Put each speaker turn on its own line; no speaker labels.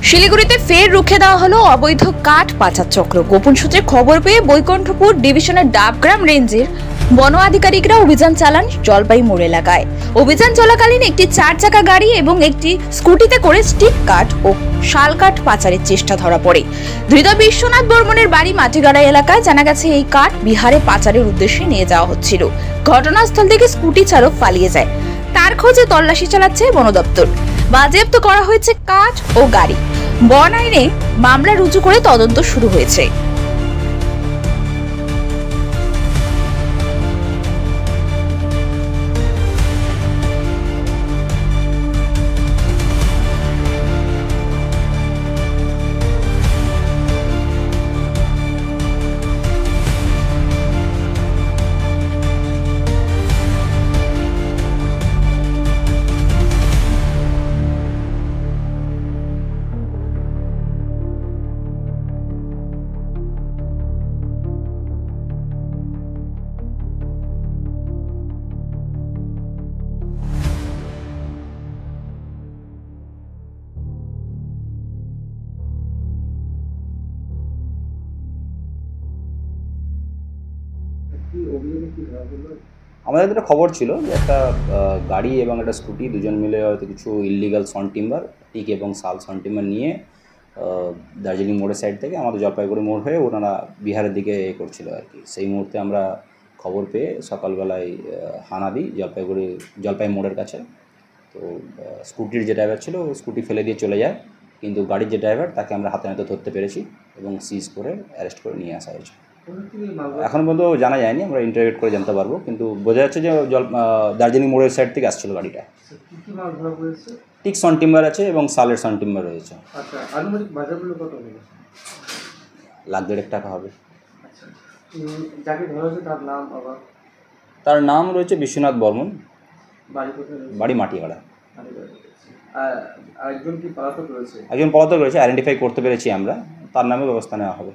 শিলিগুড়িতে ফের রুখে দেওয়া হলো অবৈধ কাঠ পাচার চক্র। গোপন সূত্রে খবর পেয়ে বৈকুণ্ঠপুর ডিভিশনের ডাবগ্রাম রেঞ্জের বন আধিকারিকরা অভিযান চালান জলপাই মোড় এলাকায়। অভিযান চলাকালীন একটি 4 চাকা গাড়ি এবং একটি স্কুটিতে করে স্টিক কাঠ ও শাল কাঠ পাচারের চেষ্টা ধরা পড়ে। ধৃত বিশ্বনাথ বর্মনের বাড়ি মাটিগাড়া এলাকায়। জানা গেছে এই কাঠ বিহারে পাচারের উদ্দেশ্যে নিয়ে যাওয়া হচ্ছিল। ঘটনাস্থল থেকে স্কুটি চালক পালিয়ে যায়। তার খোঁজে তল্লাশি চালাচ্ছে বন দপ্তর। বাজেয়াপ্ত করা হয়েছে কাঠ ও গাড়ি। বন আইনে মামলা রুজু করে তদন্ত শুরু হয়েছে।
আমাদের একটা খবর ছিল যে একটা গাড়ি এবং একটা স্কুটি দুজন মিলে হয়তো কিছু ইললিগাল সন টিম্বার, টিক এবং শাল সন টিম্বার নিয়ে দার্জিলিং মোড়ের সাইড থেকে আমাদের জলপাইগুড়ি মোড় হয়ে ওনারা বিহারের দিকে করছিল আর কি। সেই মুহূর্তে আমরা খবর পেয়ে সকালবেলায় হানা দিই জলপাই মোড়ের কাছে। তো স্কুটির যে ড্রাইভার ছিল স্কুটি ফেলে দিয়ে চলে যায়, কিন্তু গাড়ির যে ড্রাইভার তাকে আমরা হাতে নাতে ধরতে পেরেছি এবং সিজ করে অ্যারেস্ট করে নিয়ে আসা হয়েছে। এখন পর্যন্ত জানা যায়নি, আমরা ইন্টারোগেট করে জানতে পারবো, কিন্তু বোঝা যাচ্ছে যে দার্জিলিং মোড়ের সাইড থেকে আসছিল গাড়িটা। টিক সন টিম্বার আছে এবং শালের সন টিম্বার রয়েছে।
আচ্ছা, আনুমানিক বাজারগুলো কত হবে?
$1.5 লাখ হবে।
আচ্ছা, যাকে ধরা হয়েছে তার নাম? আবার
তার নাম রয়েছে বিশ্বনাথ বর্মন,
বাড়ি কোথায়?
বাড়ি মাটিগাড়া।
একজন কি পলাতক রয়েছে?
একজন পলাতক রয়েছে, আইডেন্টিফাই করতে পেরেছি আমরা, তার নামে ব্যবস্থা নেওয়া হবে।